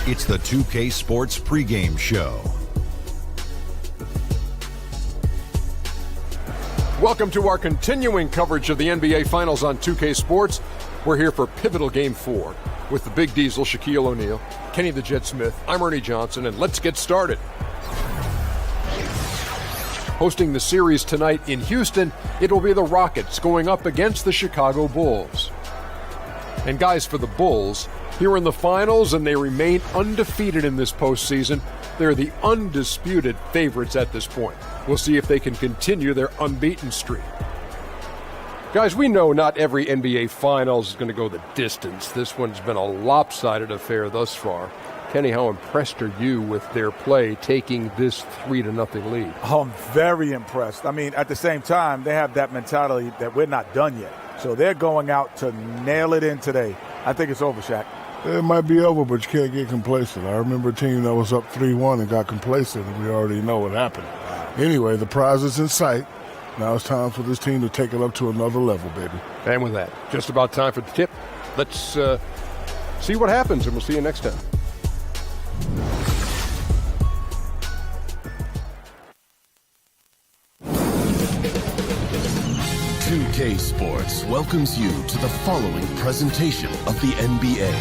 It's the 2K Sports pregame show. Welcome to our continuing coverage of the NBA Finals on 2K Sports. We're here for pivotal Game 4 with the Big Diesel, Shaquille O'Neal, Kenny the Jet Smith. I'm Ernie Johnson, and let's get started. Hosting the series tonight in Houston, it will be the Rockets going up against the Chicago Bulls. And guys, for the Bulls, here in the finals, and they remain undefeated in this postseason. They're the undisputed favorites at this point. We'll see if they can continue their unbeaten streak. Guys, we know not every NBA Finals is going to go the distance. This one's been a lopsided affair thus far. Kenny, how impressed are you with their play taking this 3-0 lead? Oh, I'm very impressed. I mean, at the same time, they have that mentality that we're not done yet. So they're going out to nail it in today. I think it's over, Shaq. It might be over, but you can't get complacent. I remember a team that was up 3-1 and got complacent, and we already know what happened. Anyway, the prize is in sight. Now it's time for this team to take it up to another level, baby. And with that, just about time for the tip. Let's see what happens, and we'll see you next time. K Sports welcomes you to the following presentation of the NBA.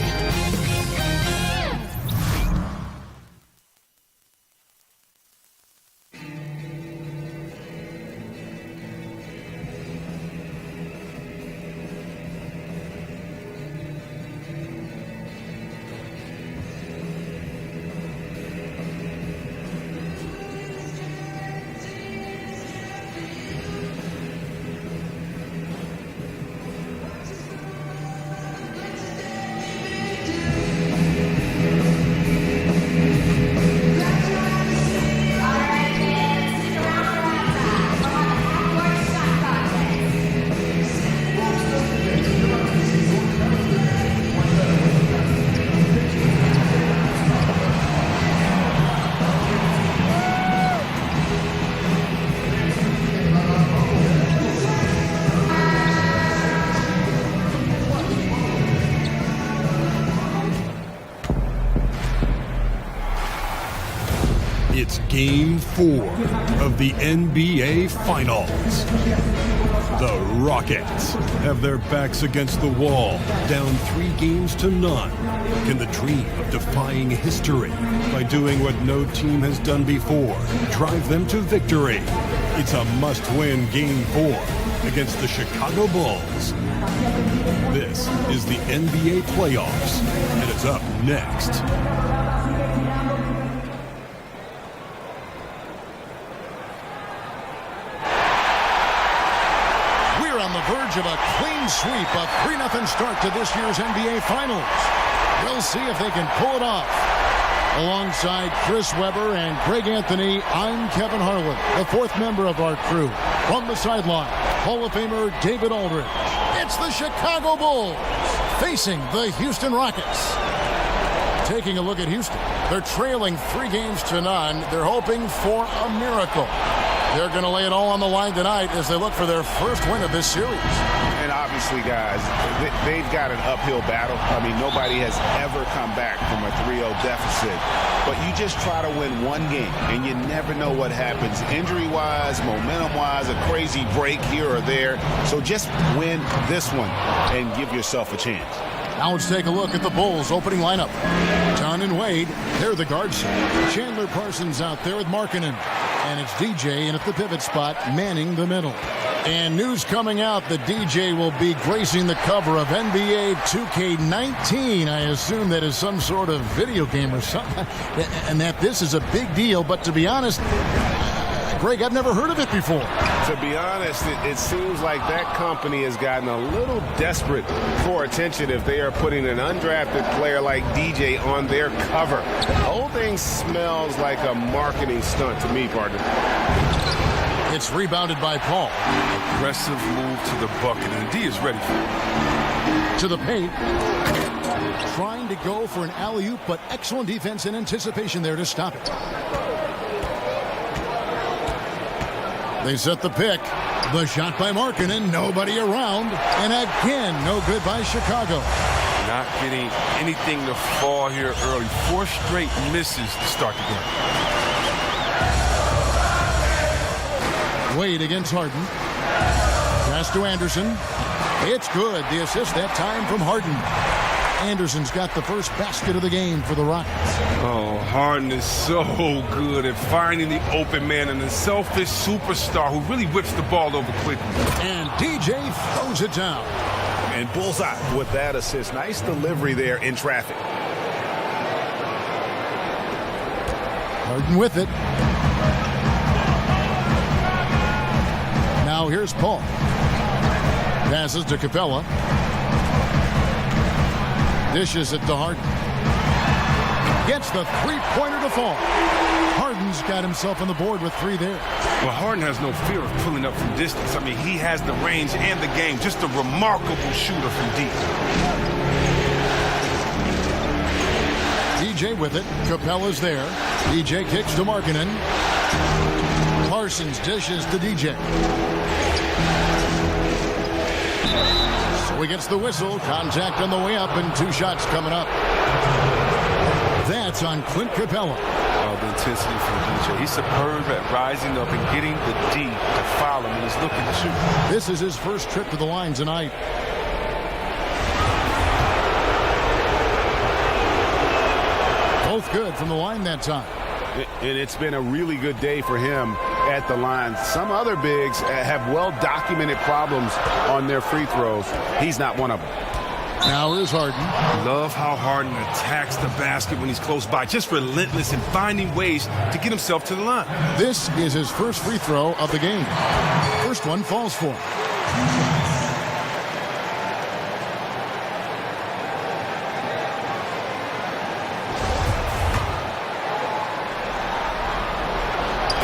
It's Game 4 of the NBA Finals. The Rockets have their backs against the wall, down 3-0. Can the dream of defying history by doing what no team has done before drive them to victory? It's a must-win Game 4 against the Chicago Bulls. This is the NBA playoffs, and it's up next. Of a clean sweep, a 3-0 start to this year's NBA Finals. We'll see if they can pull it off. Alongside Chris Webber and Greg Anthony, I'm Kevin Harlan, the fourth member of our crew. From the sideline, Hall of Famer David Aldridge. It's the Chicago Bulls facing the Houston Rockets. Taking a look at Houston, they're trailing 3-0. They're hoping for a miracle. They're going to lay it all on the line tonight as they look for their first win of this series. And obviously, guys, they've got an uphill battle. I mean, nobody has ever come back from a 3-0 deficit. But you just try to win one game, and you never know what happens. Injury-wise, momentum-wise, a crazy break here or there. So just win this one and give yourself a chance. Now let's take a look at the Bulls' opening lineup. John and Wade, they're the guards. Chandler Parsons out there with Markkanen. And it's DJ in at the pivot spot, manning the middle. And news coming out that DJ will be gracing the cover of NBA 2K19. I assume that is some sort of video game or something. And that this is a big deal. But to be honest, Greg, I've never heard of it before. To be honest, it seems like that company has gotten a little desperate for attention if they are putting an undrafted player like DJ on their cover. The whole thing smells like a marketing stunt to me, partner. It's rebounded by Paul. Aggressive move to the bucket, and D is ready for it. To the paint. Trying to go for an alley-oop, but excellent defense and anticipation there to stop it. They set the pick. The shot by Markkanen, nobody around. And again, no good by Chicago. Not getting anything to fall here early. 4 straight misses to start the game. Wade against Harden. Pass to Anderson. It's good. The assist that time from Harden. Anderson's got the first basket of the game for the Rockets. Oh, Harden is so good at finding the open man and a selfish superstar who really whips the ball over quickly. And DJ throws it down. And bullseye with that assist. Nice delivery there in traffic. Harden with it. Now here's Paul. Passes to Capella. Dishes it to Harden. Gets the three-pointer to fall. Harden's got himself on the board with 3 there. Well, Harden has no fear of pulling up from distance. I mean, he has the range and the game. Just a remarkable shooter from deep. DJ with it. Capella's there. DJ kicks to Markkanen. Parsons dishes to DJ. So he gets the whistle. Contact on the way up and 2 shots coming up. That's on Clint Capella. Oh, the intensity from DJ. He's superb at rising up and getting the D to foul him when he's looking to shoot. This is his first trip to the line tonight. Both good from the line that time. It's been a really good day for him at the line. Some other bigs have well-documented problems on their free throws. He's not one of them. Now here's Harden. Love how Harden attacks the basket when he's close by. Just relentless in finding ways to get himself to the line. This is his first free throw of the game. First one falls for him.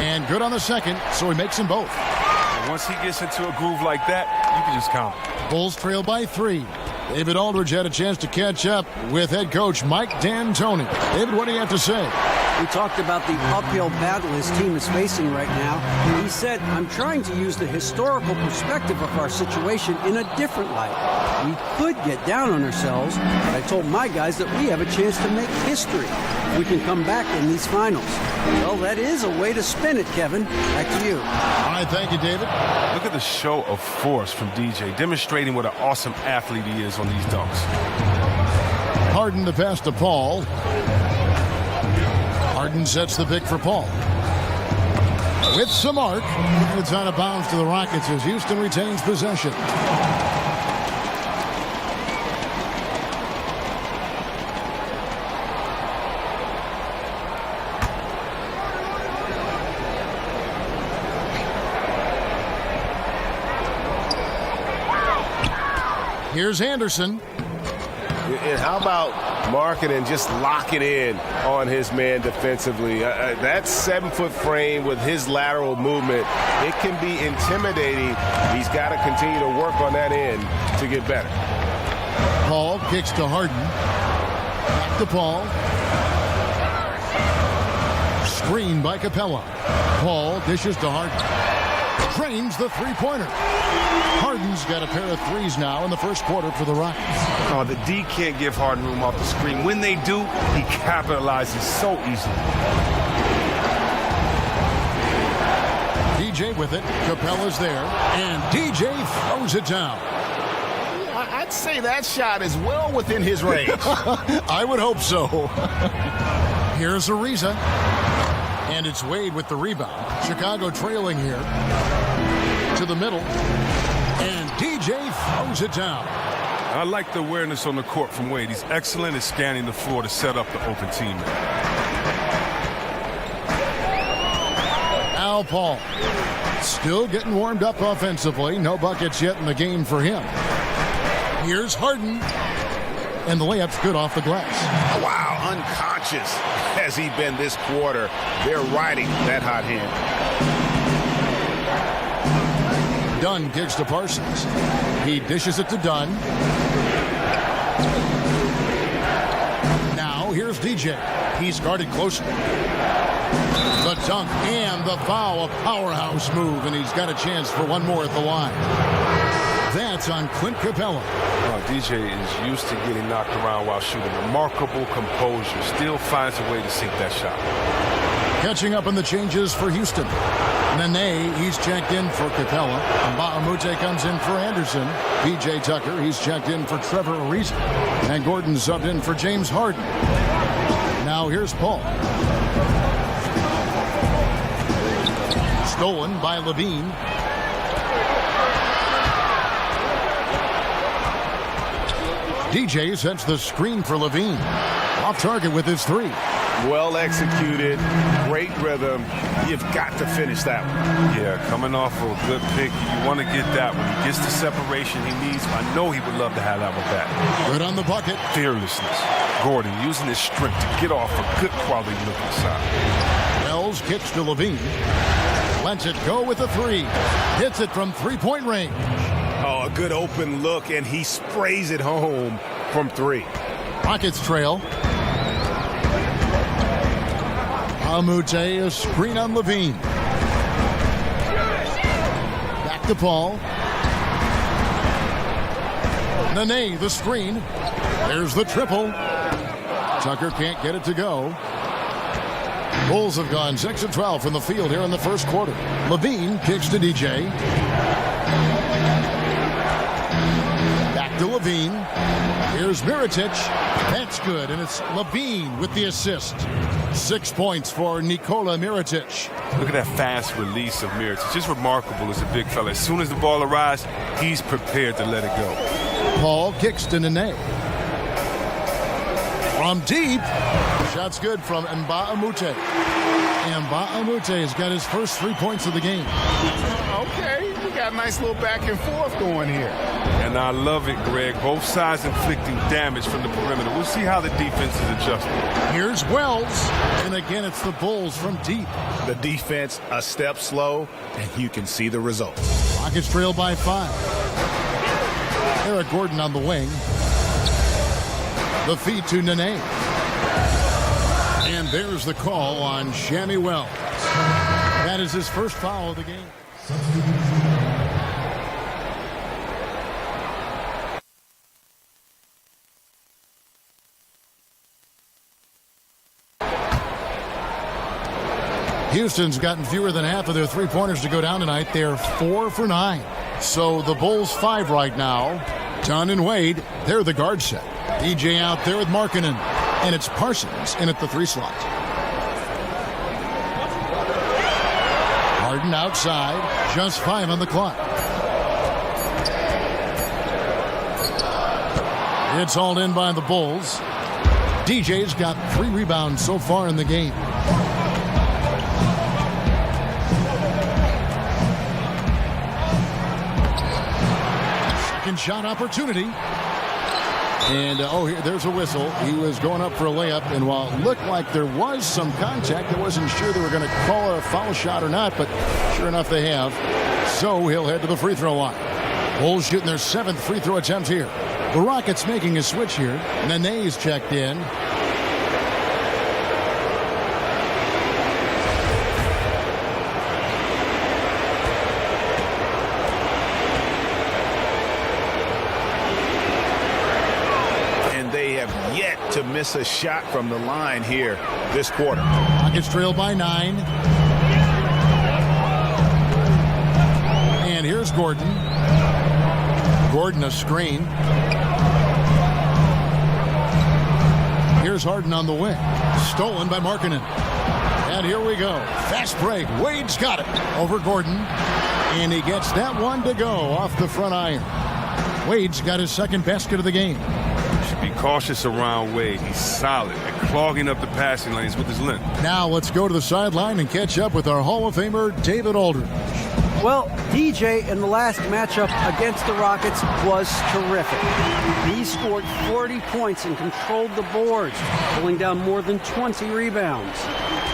And good on the second, so he makes them both. And once he gets into a groove like that, you can just count. Bulls trail by 3. David Aldridge had a chance to catch up with head coach Mike D'Antoni. David, what do you have to say? We talked about the uphill battle his team is facing right now. He said, I'm trying to use the historical perspective of our situation in a different light. We could get down on ourselves, but I told my guys that we have a chance to make history. We can come back in these finals. Well, that is a way to spin it, Kevin. Back to you. All right, thank you, David. Look at the show of force from DJ, demonstrating what an awesome athlete he is on these dunks. Harden the pass to Paul. Harden sets the pick for Paul. With some arc, it's out of bounds to the Rockets as Houston retains possession. Here's Anderson. And how about Markkanen just locking in on his man defensively? That 7-foot frame with his lateral movement, it can be intimidating. He's got to continue to work on that end to get better. Paul kicks to Harden. Back to Paul. Screen by Capella. Paul dishes to Harden. Drains the three-pointer. Harden's got a pair of threes now in the first quarter for the Rockets. Oh, the D can't give Harden room off the screen. When they do, he capitalizes so easily. DJ with it. Capella's there. And DJ throws it down. I'd say that shot is well within his range. I would hope so. Here's Ariza. And it's Wade with the rebound. Chicago trailing here. To the middle. And DJ throws it down. I like the awareness on the court from Wade. He's excellent at scanning the floor to set up the open teammate. Al Paul. Still getting warmed up offensively. No buckets yet in the game for him. Here's Harden. And the layup's good off the glass. Wow, unconscious has he been this quarter. They're riding that hot hand. Dunn kicks to Parsons. He dishes it to Dunn. Now here's DJ. He's guarded closely. The dunk and the foul, a powerhouse move, and he's got a chance for one more at the line. That's on Clint Capella. DJ is used to getting knocked around while shooting. Remarkable composure. Still finds a way to sink that shot. Catching up on the changes for Houston. Nene, he's checked in for Capella. Mbamute comes in for Anderson. P.J. Tucker, he's checked in for Trevor Ariza. And Gordon subbed in for James Harden. Now here's Paul. Stolen by Levine. DJ sets the screen for Levine. Off target with his three. Well executed, great rhythm. You've got to finish that one. Yeah, coming off of a good pick, you want to get that one. He gets the separation he needs. I know he would love to have that one back. Good on the bucket. Fearlessness. Gordon using his strength to get off a good quality looking shot. Wells kicks to Levine. Lets it go with a three. Hits it from three-point range. Oh, a good open look, and he sprays it home from three. Rockets trail. Amute, a screen on Levine. Back to Paul. Nene, the screen. There's the triple. Tucker can't get it to go. Bulls have gone 6 of 12 from the field here in the first quarter. Levine kicks to DJ. Back to Levine. Here's Mirotic. That's good, and it's Levine with the assist. 6 points for Nikola Mirotic. Look at that fast release of Mirotic. Just remarkable as a big fella. As soon as the ball arrives, he's prepared to let it go. Paul kicks to Nene. From deep. Shot's good from Mbamute. Mbamute has got his first 3 points of the game. Okay, we got a nice little back and forth going here. And I love it, Greg. Both sides inflicting damage from the perimeter. We'll see how the defense is adjusting. Here's Wells. And again, it's the Bulls from deep. The defense a step slow, and you can see the results. Rockets trail by 5. Eric Gordon on the wing. The feed to Nene. And there's the call on Shammy Wells. That is his first foul of the game. Houston's gotten fewer than half of their three-pointers to go down tonight. They're 4 for 9. So the Bulls 5 right now. Dunn and Wade, they're the guard set. DJ out there with Markkanen. And it's Parsons in at the 3 slot. Harden outside. Just 5 on the clock. It's hauled in by the Bulls. DJ's got 3 rebounds so far in the game. Second shot opportunity. And, there's a whistle. He was going up for a layup, and while it looked like there was some contact, I wasn't sure they were going to call it a foul shot or not, but sure enough they have. So he'll head to the free throw line. Bulls shooting their 7th free throw attempt here. The Rockets making a switch here. Nene's checked in. To miss a shot from the line here this quarter. Rockets trail by 9. And here's Gordon. Gordon a screen. Here's Harden on the wing. Stolen by Markkanen. And here we go. Fast break. Wade's got it over Gordon. And he gets that one to go off the front iron. Wade's got his second basket of the game. Be cautious around Wade. He's solid at clogging up the passing lanes with his length. Now let's go to the sideline and catch up with our Hall of Famer, David Aldridge. Well, DJ in the last matchup against the Rockets was terrific. He scored 40 points and controlled the boards, pulling down more than 20 rebounds.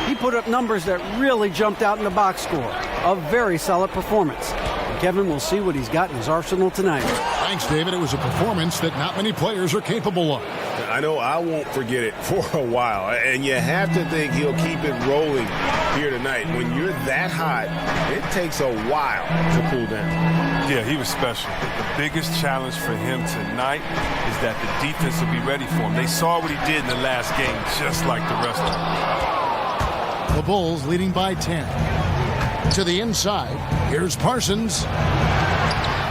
He put up numbers that really jumped out in the box score. A very solid performance. Kevin will see what he's got in his arsenal tonight. Thanks, David. It was a performance that not many players are capable of. I know I won't forget it for a while, and you have to think he'll keep it rolling here tonight. When you're that hot, it takes a while to cool down. Yeah, he was special. The biggest challenge for him tonight is that the defense will be ready for him. They saw what he did in the last game, just like the rest of them. The Bulls leading by 10. To the inside, here's Parsons.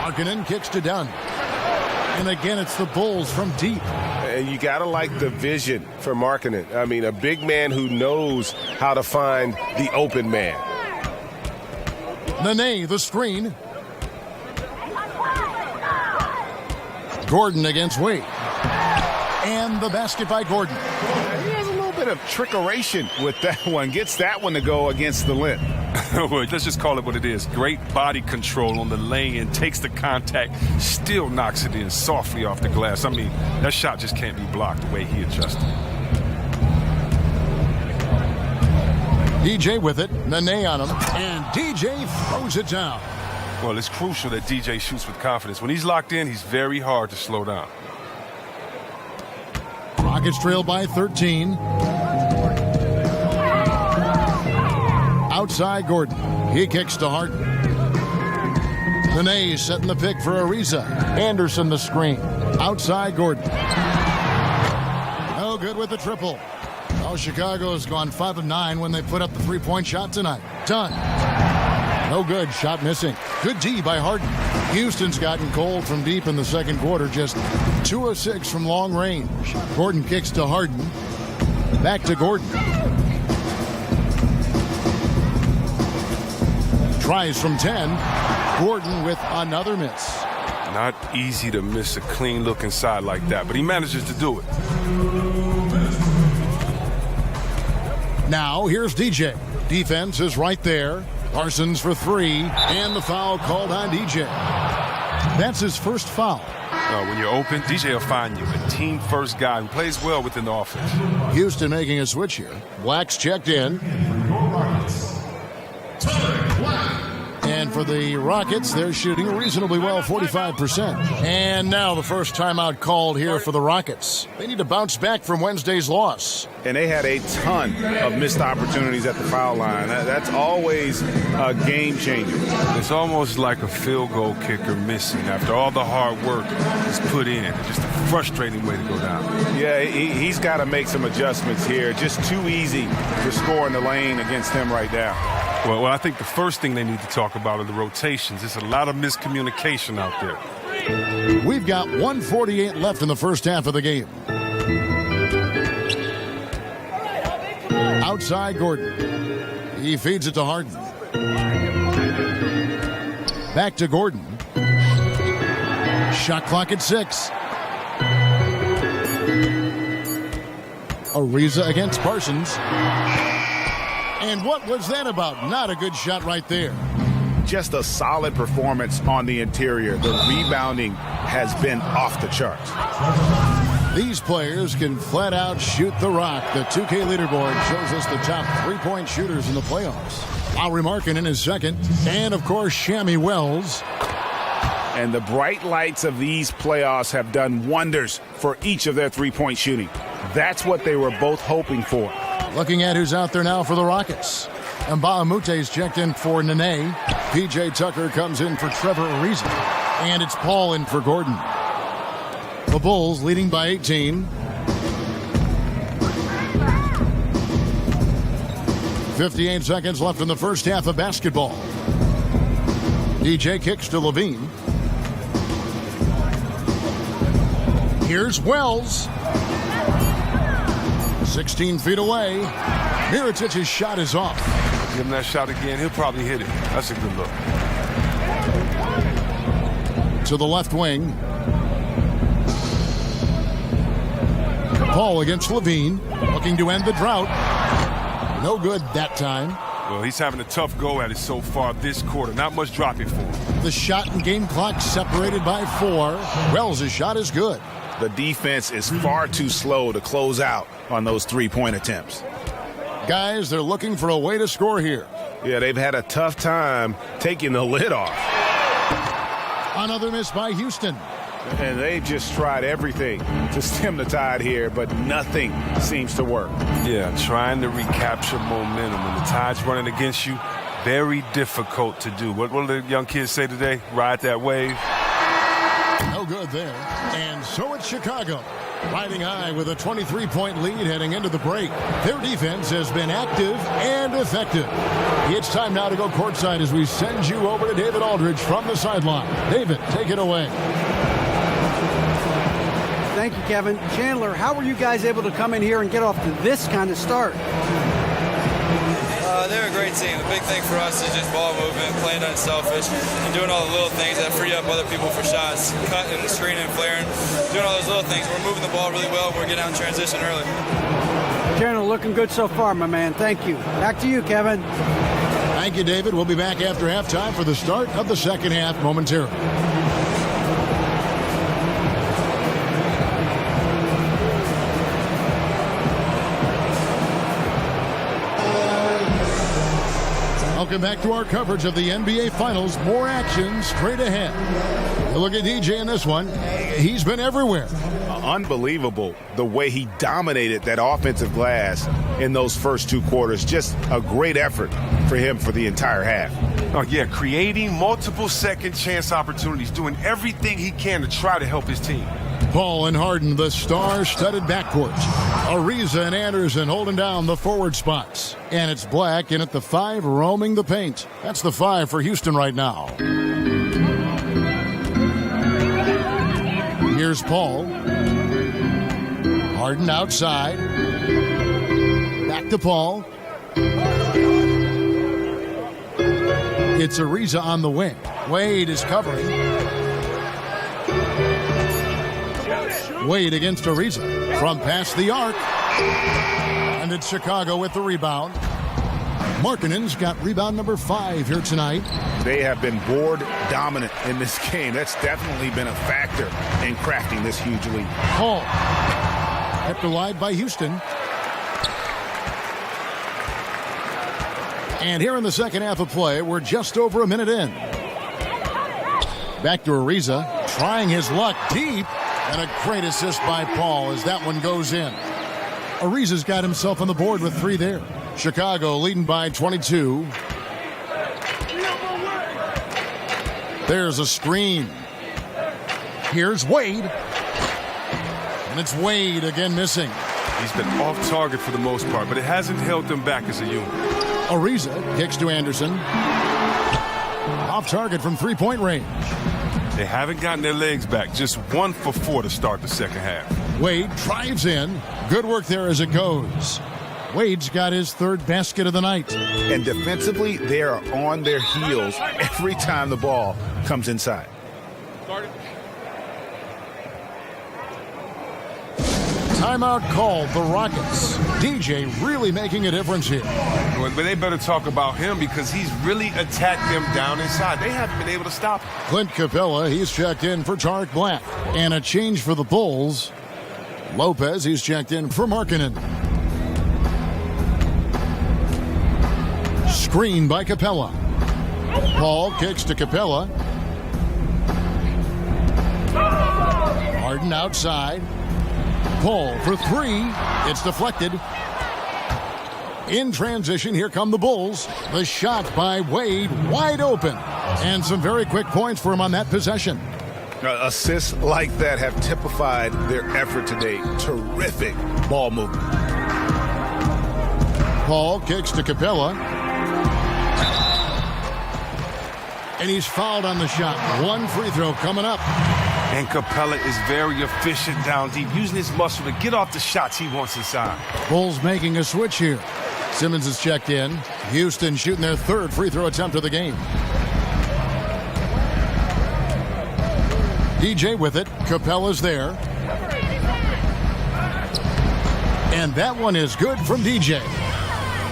Markkanen kicks to Dunn. And again, it's the Bulls from deep. And you got to like the vision for Markkanen. I mean, a big man who knows how to find the open man. Nene, the screen. Gordon against Wade. And the basket by Gordon. He has a little bit of trickeration with that one. Gets that one to go against the limb. Well, let's just call it what it is. Great body control on the lane, takes the contact, still knocks it in softly off the glass. I mean, that shot just can't be blocked the way he adjusted. DJ with it, Nene on him, and DJ throws it down. Well, it's crucial that DJ shoots with confidence. When he's locked in, he's very hard to slow down. Rockets trail by 13. Outside Gordon. He kicks to Harden. Nene setting the pick for Ariza. Anderson the screen. Outside Gordon. No good with the triple. Oh, Chicago's gone 5 of 9 when they put up the three-point shot tonight. Done. No good. Shot missing. Good D by Harden. Houston's gotten cold from deep in the second quarter. Just 2 of 6 from long range. Gordon kicks to Harden. Back to Gordon. Tries from 10. Gordon with another miss. Not easy to miss a clean look inside like that, but he manages to do it. Now here's DJ. Defense is right there. Parsons for 3, and the foul called on DJ. That's his first foul. When you're open, DJ will find you. A team-first guy who plays well within the offense. Houston making a switch here. Black's checked in. And for the Rockets, they're shooting reasonably well, 45%. And now the first timeout called here for the Rockets. They need to bounce back from Wednesday's loss. And they had a ton of missed opportunities at the foul line. That's always a game changer. It's almost like a field goal kicker missing after all the hard work is put in. It's just a frustrating way to go down. Yeah, he's got to make some adjustments here. Just too easy to score in the lane against him right now. Well, I think the first thing they need to talk about are the rotations. There's a lot of miscommunication out there. We've got 1:48 left in the first half of the game. Outside Gordon. He feeds it to Harden. Back to Gordon. Shot clock at 6. Ariza against Parsons. And what was that about? Not a good shot right there. Just a solid performance on the interior. The rebounding has been off the charts. These players can flat out shoot the rock. The 2K leaderboard shows us the top three-point shooters in the playoffs. Lauri Markkanen is second. And, of course, Shammy Wells. And the bright lights of these playoffs have done wonders for each of their three-point shooting. That's what they were both hoping for. Looking at who's out there now for the Rockets. Mbaamute's checked in for Nene. P.J. Tucker comes in for Trevor Ariza. And it's Paul in for Gordon. The Bulls leading by 18. 58 seconds left in the first half of basketball. DJ kicks to Levine. Here's Wells. 16 feet away. Mirotic's shot is off. Give him that shot again, he'll probably hit it. That's a good look. To the left wing. Paul against Levine. Looking to end the drought. No good that time. Well, he's having a tough go at it so far this quarter. Not much dropping for him. The shot and game clock separated by 4. Wells' shot is good. The defense is far too slow to close out on those three-point attempts. Guys, they're looking for a way to score here. Yeah, they've had a tough time taking the lid off. Another miss by Houston. And they've just tried everything to stem the tide here, but nothing seems to work. Yeah, trying to recapture momentum. When the tide's running against you, very difficult to do. What do the young kids say today? Ride that wave. No good there. And so it's Chicago, riding high with a 23-point lead heading into the break. Their defense has been active and effective. It's time now to go courtside as we send you over to David Aldridge from the sideline. David, take it away. Thank you, Kevin. Chandler, how were you guys able to come in here and get off to this kind of start? They're a great team. The big thing for us is just ball movement, playing unselfish, and doing all the little things that free up other people for shots, cutting, screening, flaring, doing all those little things. We're moving the ball really well. We're getting out in transition early. Chandler, looking good so far, my man. Thank you. Back to you, Kevin. Thank you, David. We'll be back after halftime for the start of the second half momentarily. Welcome back to our coverage of the NBA Finals. More action straight ahead. Look at DJ in this one. He's been everywhere. Unbelievable the way he dominated that offensive glass in those first two quarters. Just a great effort for him for the entire half. Oh, yeah, creating multiple second chance opportunities, doing everything he can to try to help his team. Paul and Harden, the star-studded backcourt. Ariza and Anderson holding down the forward spots. And it's Black in at the 5, roaming the paint. That's the 5 for Houston right now. Here's Paul. Harden outside. Back to Paul. It's Ariza on the wing. Wade is covering. Wade against Ariza from past the arc. And it's Chicago with the rebound. Markkanen's got rebound number 5 here tonight. They have been board dominant in this game. That's definitely been a factor in crafting this huge lead. Paul kept alive by Houston. And here in the second half of play, we're just over a minute in. Back to Ariza, trying his luck deep. And a great assist by Paul as that one goes in. Ariza's got himself on the board with 3 there. Chicago leading by 22. There's a screen. Here's Wade. And it's Wade again missing. He's been off target for the most part, but it hasn't held them back as a unit. Ariza kicks to Anderson. Off target from 3-point range. They haven't gotten their legs back. Just 1 for 4 to start the second half. Wade drives in. Good work there as it goes. Wade's got his 3rd basket of the night. And defensively, they are on their heels every time the ball comes inside. Timeout called, the Rockets. DJ really making a difference here. But they better talk about him because he's really attacked them down inside. They haven't been able to stop him. Clint Capella, he's checked in for Tarek Black. And a change for the Bulls. Lopez, he's checked in for Markkanen. Screen by Capella. Paul kicks to Capella. Harden outside. Paul for 3. It's deflected. In transition, here come the Bulls. The shot by Wade, wide open. And some very quick points for him on that possession. Assists like that have typified their effort today. Terrific ball movement. Paul kicks to Capella. And he's fouled on the shot. 1 free throw coming up. And Capella is very efficient down deep, using his muscle to get off the shots he wants inside. Bulls making a switch here. Simmons is checked in. Houston shooting their 3rd free throw attempt of the game. DJ with it. Capella's there. And that one is good from DJ.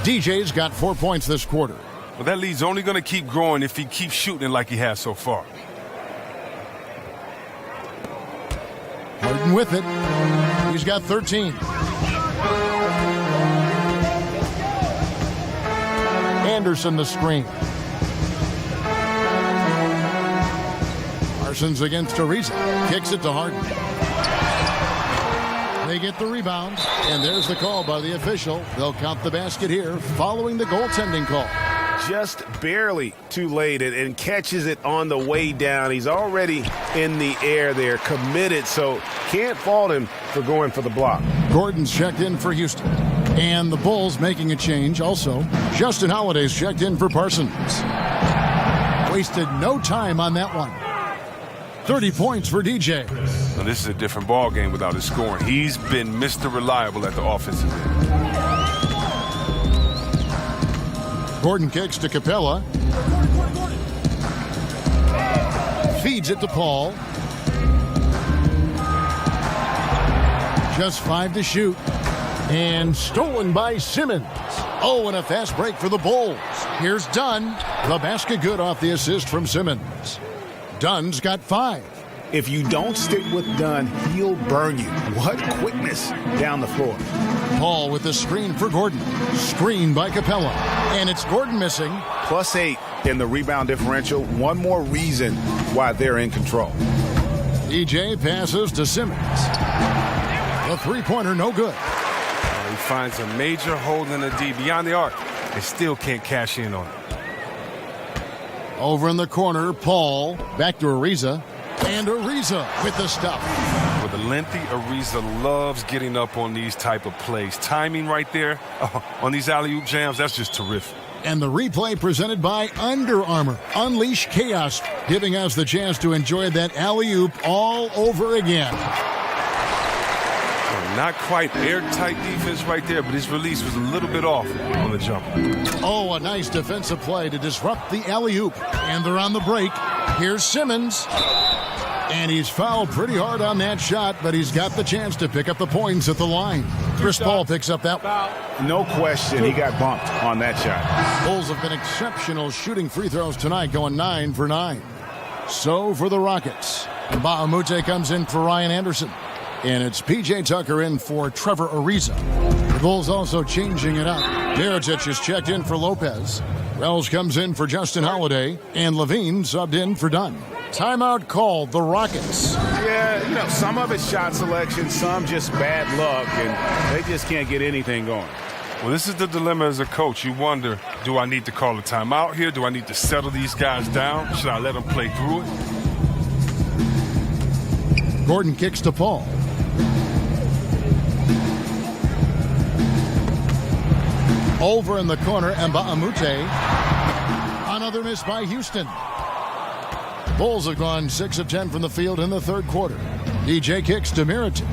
DJ's got 4 points this quarter. Well, that lead's only going to keep growing if he keeps shooting like he has so far. Harden with it. He's got 13. Anderson the screen. Our Parsons against Ariza. Kicks it to Harden. They get the rebound, and there's the call by the official. They'll count the basket here following the goaltending call. Just barely too late and catches it on the way down. He's already in the air there, committed, so can't fault him for going for the block. Gordon's checked in for Houston. And the Bulls making a change also. Justin Holiday's checked in for Parsons. Wasted no time on that one. 30 points for DJ. Now, this is a different ball game without his scoring. He's been Mr. Reliable at the offensive end. Gordon kicks to Capella. Feeds it to Paul. Just 5 to shoot. And stolen by Simmons. Oh, and a fast break for the Bulls. Here's Dunn. The basket good off the assist from Simmons. Dunn's got 5. If you don't stick with Dunn, he'll burn you. What quickness down the floor. Paul with the screen for Gordon. Screen by Capella. And it's Gordon missing. +8 in the rebound differential. One more reason why they're in control. DJ passes to Simmons. The three-pointer no good. He finds a major hole in the D beyond the arc. They still can't cash in on it. Over in the corner, Paul. Back to Ariza. And Ariza with the stuff. With the lengthy, Ariza loves getting up on these type of plays. Timing right there on these alley-oop jams, that's just terrific. And the replay presented by Under Armour. Unleash chaos, giving us the chance to enjoy that alley-oop all over again. Not quite airtight defense right there, but his release was a little bit off on the jump. Oh, a nice defensive play to disrupt the alley-oop. And they're on the break. Here's Simmons. And he's fouled pretty hard on that shot, but he's got the chance to pick up the points at the line. Chris Paul picks up that one. No question, he got bumped on that shot. Bulls have been exceptional shooting free throws tonight, going 9 for 9. So for the Rockets, Ba'amute comes in for Ryan Anderson. And it's P.J. Tucker in for Trevor Ariza. The Bulls also changing it up. Mirotic is checked in for Lopez. Wells comes in for Justin Holiday. And Levine subbed in for Dunn. Timeout called the Rockets. Yeah, some of it's shot selection, some just bad luck, and they just can't get anything going. Well, this is the dilemma as a coach. You wonder, do I need to call a timeout here? Do I need to settle these guys down? Should I let them play through it? Gordon kicks to Paul. Over in the corner, Mba'amute. Another miss by Houston. Bulls have gone 6 of 10 from the field in the third quarter. DJ kicks to Mirotic.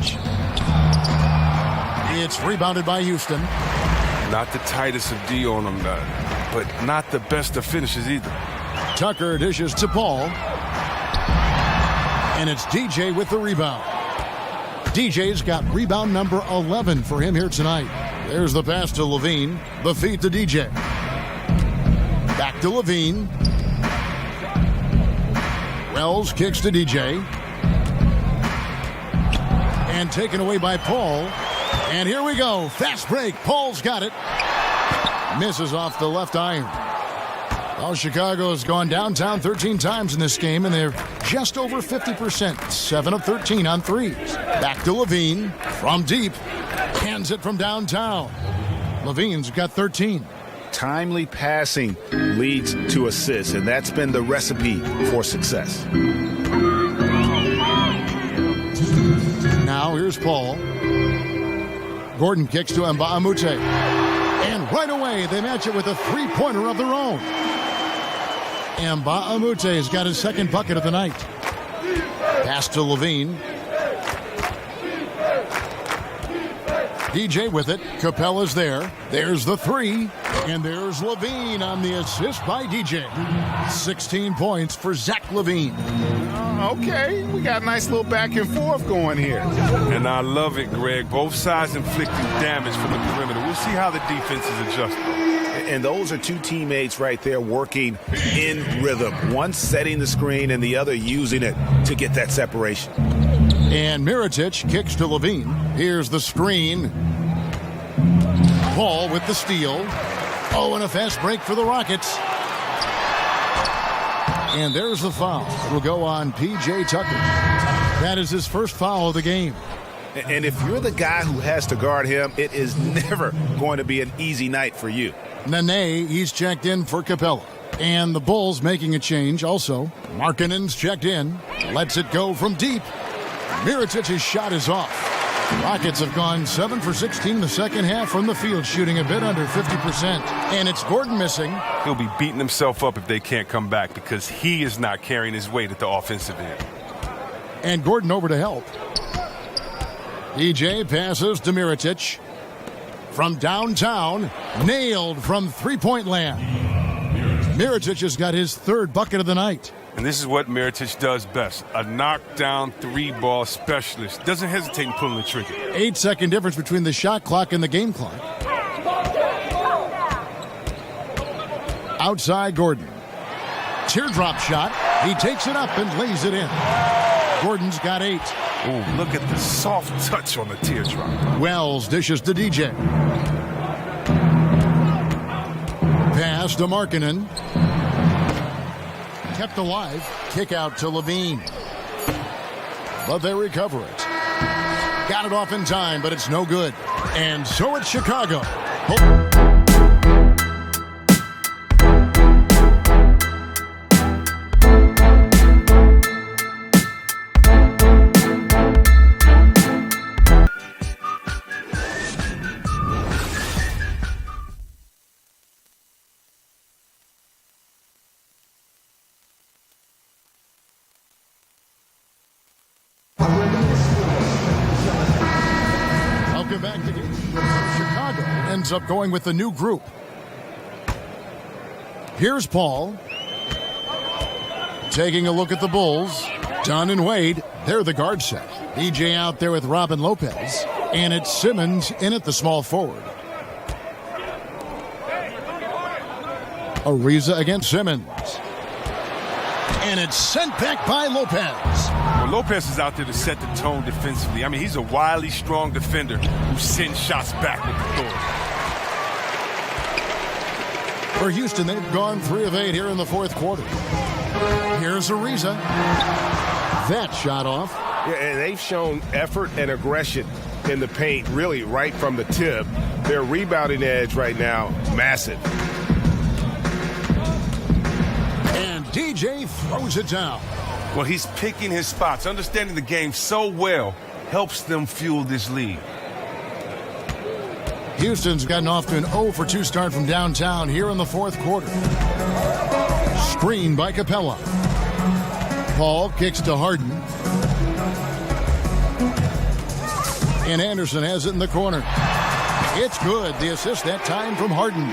It's rebounded by Houston. Not the tightest of D on them, but not the best of finishes either. Tucker dishes to Paul. And it's DJ with the rebound. DJ's got rebound number 11 for him here tonight. There's the pass to Levine. The feed to DJ. Back to Levine. Wells kicks to DJ. And taken away by Paul. And here we go. Fast break. Paul's got it. Misses off the left iron. Well, Chicago has gone downtown 13 times in this game, and they're just over 50%. 7 of 13 on threes. Back to Levine from deep. Hands it from downtown. Levine's got 13. Timely passing leads to assists, and that's been the recipe for success. Now here's Paul. Gordon kicks to Mba'amute. And right away, they match it with a three-pointer of their own. Mba'amute's got his second bucket of the night. Pass to Levine. DJ with it. Capella's there. There's the three. And there's Levine on the assist by DJ. 16 points for Zach Levine. Okay, we got a nice little back and forth going here. And I love it, Greg. Both sides inflicting damage from the perimeter. We'll see how the defense is adjusting. And those are two teammates right there working in rhythm. One setting the screen and the other using it to get that separation. And Mirotic kicks to Levine. Here's the screen. Paul with the steal. Oh, and a fast break for the Rockets. And there's the foul. It'll go on P.J. Tucker. That is his first foul of the game. And if you're the guy who has to guard him, it is never going to be an easy night for you. Nene, he's checked in for Capella. And the Bulls making a change also. Markkanen's checked in. Lets it go from deep. Mirotic's shot is off. Rockets have gone 7 for 16 in the second half from the field, shooting a bit under 50%. And it's Gordon missing. He'll be beating himself up if they can't come back because he is not carrying his weight at the offensive end. And Gordon over to help. DJ passes to Mirotic. From downtown, nailed from three-point land. Mirotic has got his third bucket of the night. And this is what Mirotic does best. A knockdown three-ball specialist. Doesn't hesitate in pulling the trigger. 8-second difference between the shot clock and the game clock. Outside Gordon. Teardrop shot. He takes it up and lays it in. Gordon's got 8. Ooh, look at the soft touch on the teardrop. Wells dishes to DJ. Pass to Markkanen. Kept alive. Kick out to Levine. But they recover it. Got it off in time, but it's no good. And so it's Chicago. Back to game. Chicago ends up going with the new group. Here's Paul. Taking a look at the Bulls. Dunn and Wade, they're the guard set. DJ out there with Robin Lopez. And it's Simmons in at the small forward. Ariza against Simmons. And it's sent back by Lopez. Well, Lopez is out there to set the tone defensively. I mean, he's a wily, strong defender who sends shots back with authority. For Houston, they've gone 3 of 8 here in the fourth quarter. Here's Ariza. That shot off. Yeah, and they've shown effort and aggression in the paint, really right from the tip. Their rebounding edge right now, massive. And DJ throws it down. Well, he's picking his spots. Understanding the game so well helps them fuel this lead. Houston's gotten off to an 0 for 2 start from downtown here in the fourth quarter. Screen by Capella. Paul kicks to Harden. And Anderson has it in the corner. It's good. The assist that time from Harden.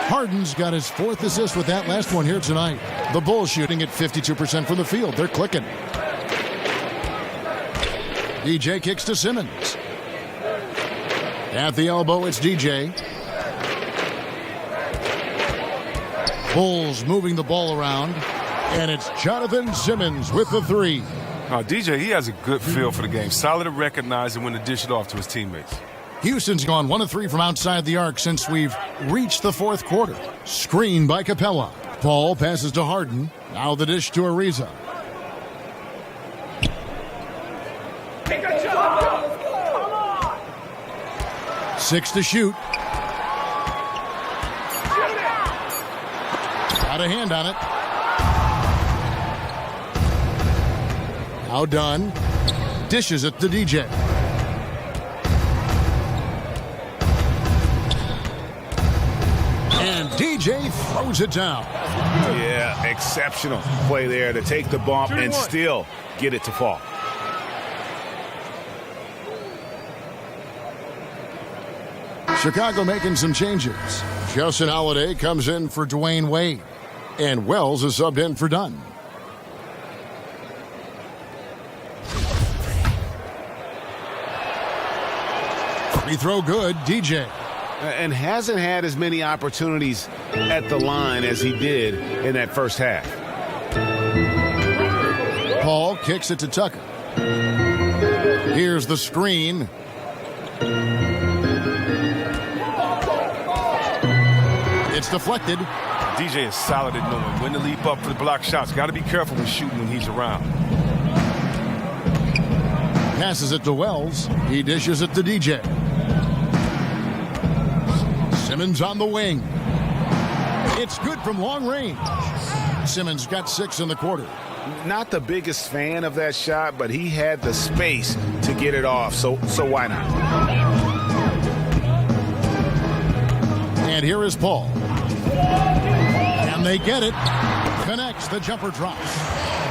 Harden's got his 4th assist with that last one here tonight. The Bulls shooting at 52% from the field. They're clicking. DJ kicks to Simmons. At the elbow, it's DJ. Bulls moving the ball around. And it's Jonathan Simmons with the 3. DJ, he has a good feel for the game. Solid to recognize and when to dish it off to his teammates. Houston's gone 1 of 3 from outside the arc since we've reached the fourth quarter. Screen by Capella. Paul passes to Harden. Now the dish to Ariza. Take a shot. Come on. 6 to shoot. Got a hand on it. Now done. Dishes it to DJ. And DJ throws it down. Yeah, exceptional play there to take the bump and still get it to fall. Chicago making some changes. Justin Holiday comes in for Dwayne Wade. And Wells is subbed in for Dunn. Free throw good, DJ. And hasn't had as many opportunities at the line as he did in that first half. Paul kicks it to Tucker. Here's the screen. It's deflected. DJ is solid at knowing when to leap up for the block shots. Got to be careful with shooting when he's around. Passes it to Wells. He dishes it to DJ. Simmons on the wing. It's good from long range. Simmons got 6 in the quarter. Not the biggest fan of that shot, but he had the space to get it off, so why not? And here is Paul. And they get it. Connects, the jumper drops.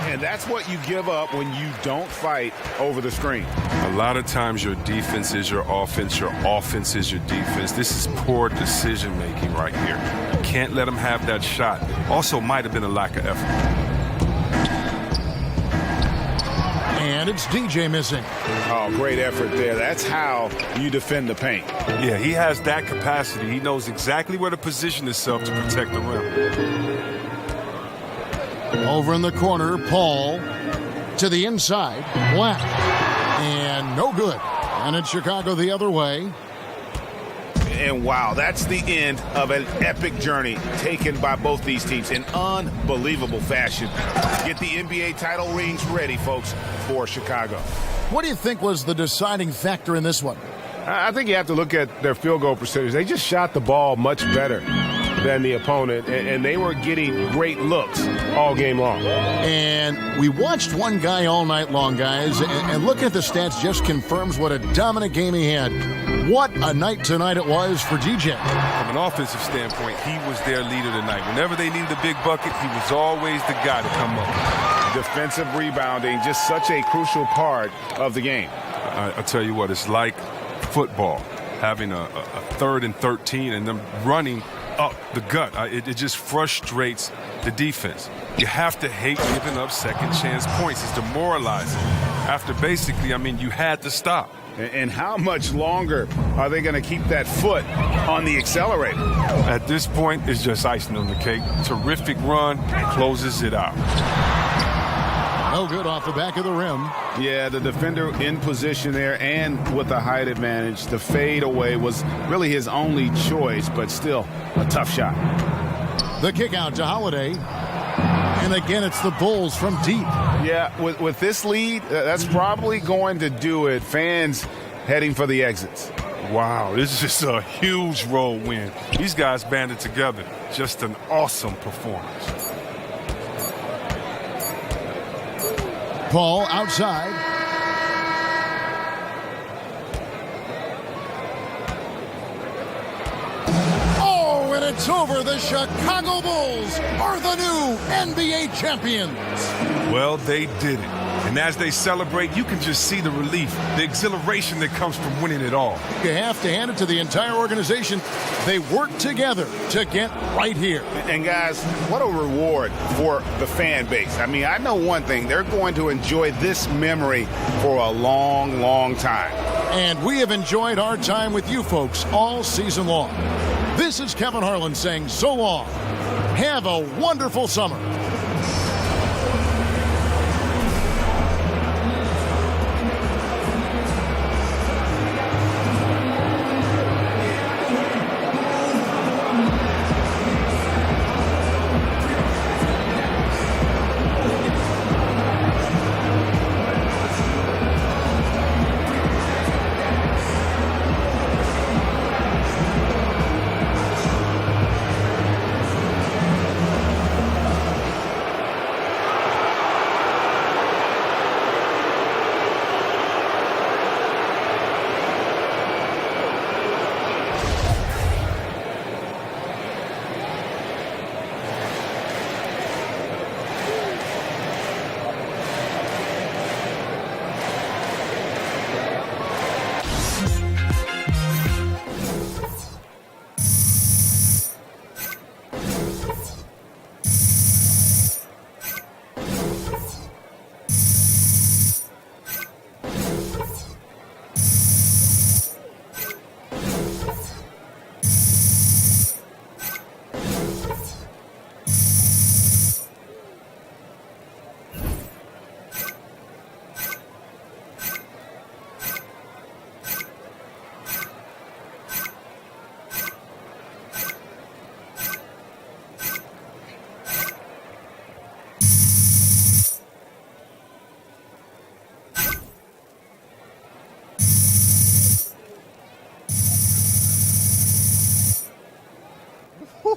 And that's what you give up when you don't fight over the screen. A lot of times your defense is your offense is your defense. This is poor decision-making right here. You can't let them have that shot. Also might have been a lack of effort. And it's DJ missing. Oh, great effort there. That's how you defend the paint. Yeah, he has that capacity. He knows exactly where to position himself to protect the rim. Over in the corner, Paul to the inside. Black. And no good. And it's Chicago the other way. And wow, that's the end of an epic journey taken by both these teams in unbelievable fashion. Get the NBA title rings ready, folks, for Chicago. What do you think was the deciding factor in this one? I think you have to look at their field goal percentage. They just shot the ball much better than the opponent, and they were getting great looks all game long. And we watched one guy all night long, guys, and looking at the stats just confirms what a dominant game he had. What a night tonight it was for DJ. From an offensive standpoint, he was their leader tonight. Whenever they needed a big bucket, he was always the guy to come up. Defensive rebounding, just such a crucial part of the game. I tell you what, it's like football, having a 3rd and 13 and them running up the gut. It just frustrates the defense. You have to hate giving up second chance points. It's demoralizing. After basically, you had to stop. And how much longer are they going to keep that foot on the accelerator? At this point, it's just icing on the cake. Terrific run, closes it out. No good off the back of the rim. Yeah, the defender in position there and with the height advantage. The fade away was really his only choice, but still a tough shot. The kick out to Holiday. And again, it's the Bulls from deep. Yeah, with this lead, that's probably going to do it. Fans heading for the exits. Wow, this is just a huge road win. These guys banded together. Just an awesome performance. Paul outside. Oh, and it's over. The Chicago Bulls are the new NBA champions. Well, they did it. And as they celebrate, you can just see the relief, the exhilaration that comes from winning it all. You have to hand it to the entire organization. They work together to get right here. And guys, what a reward for the fan base. I know one thing. They're going to enjoy this memory for a long, long time. And we have enjoyed our time with you folks all season long. This is Kevin Harlan saying so long. Have a wonderful summer.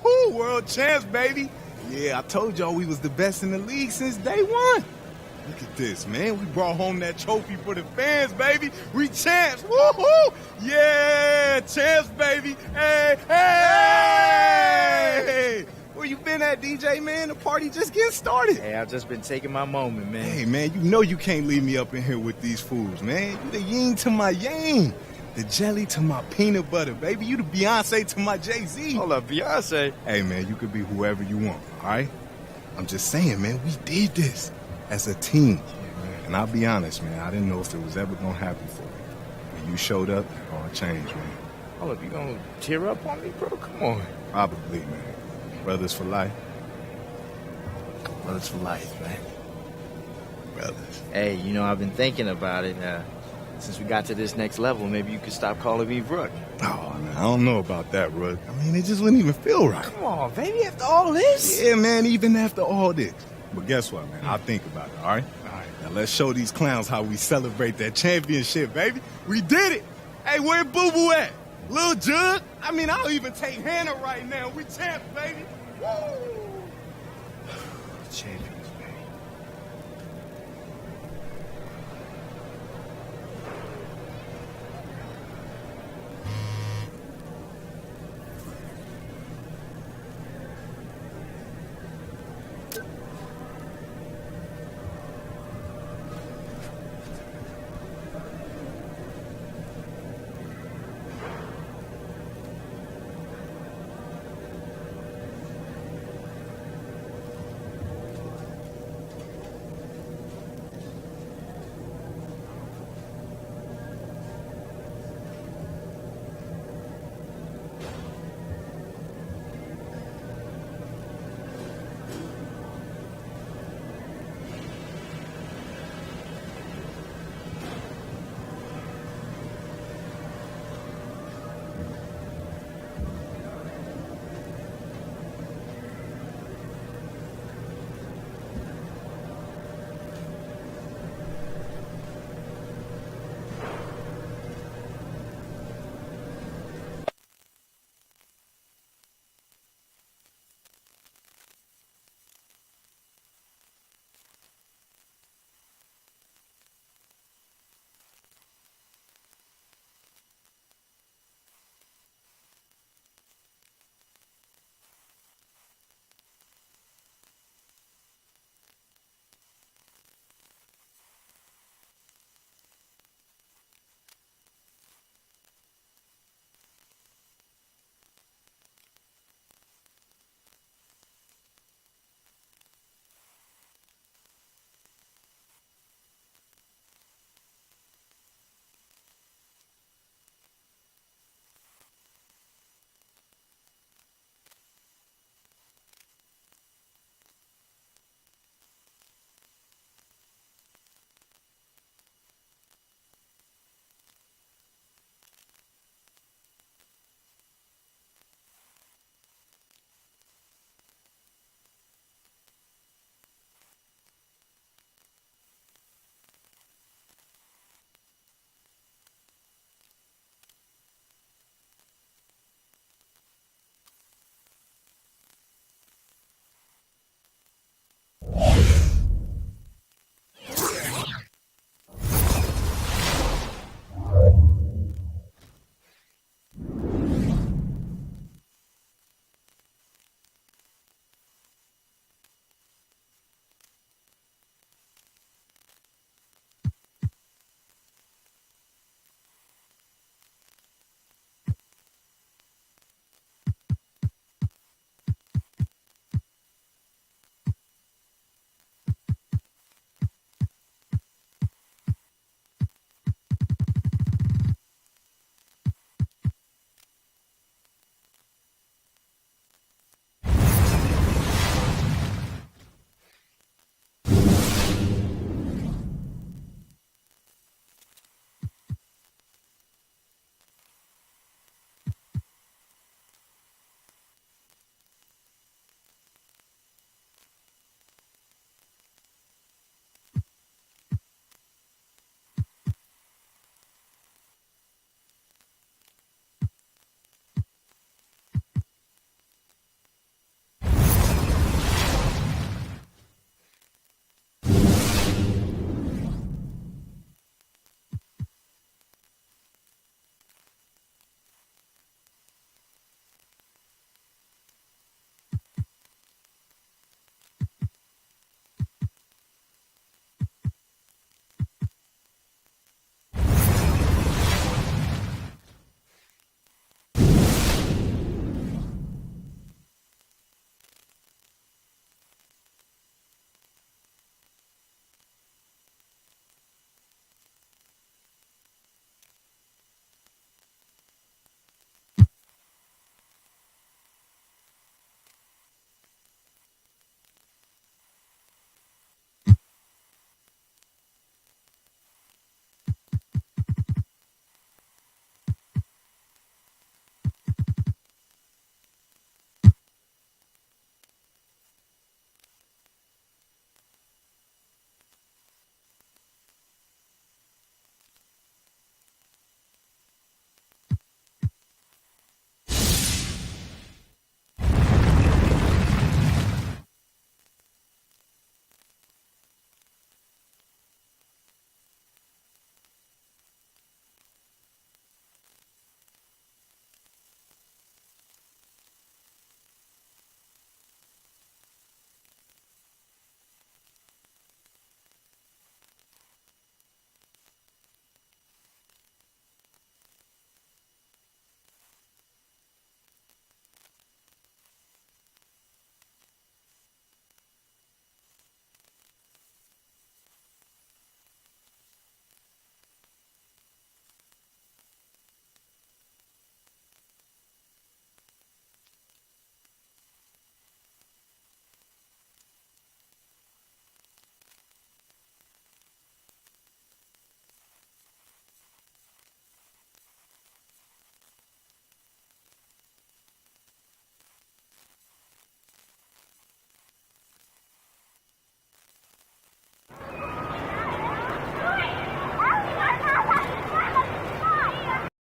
Woo-hoo, world champs, baby. Yeah, I told y'all we was the best in the league since day one. Look at this, man. We brought home that trophy for the fans, baby. We champs. Woo-hoo! Yeah, champs, baby. Hey, hey! Where you been at, DJ, man? The party just getting started. Hey, I've just been taking my moment, man. Hey, man, you know you can't leave me up in here with these fools, man. You the yin to my yang. The jelly to my peanut butter, baby. You the Beyonce to my Jay-Z. Hold up, Beyonce? Hey, man, you could be whoever you want, all right? I'm just saying, man, we did this as a team. And I'll be honest, man, I didn't know if it was ever going to happen for me. When you showed up, it all changed, man. Hold up, you going to tear up on me, bro? Come on. Probably, man. Brothers for life. Brothers for life, man. Brothers. Hey, you know, I've been thinking about it. Since we got to this next level, maybe you could stop calling me Rook. Oh, man, I don't know about that, Rook. I mean, it just wouldn't even feel right. Come on, baby, after all this? Yeah, man, even after all this. But guess what, man? I'll think about it, all right? All right. Now, let's show these clowns how we celebrate that championship, baby. We did it. Hey, where Boo-Boo at? Lil Jug? I mean, I'll even take Hannah right now. We champs, baby. Woo! Champion.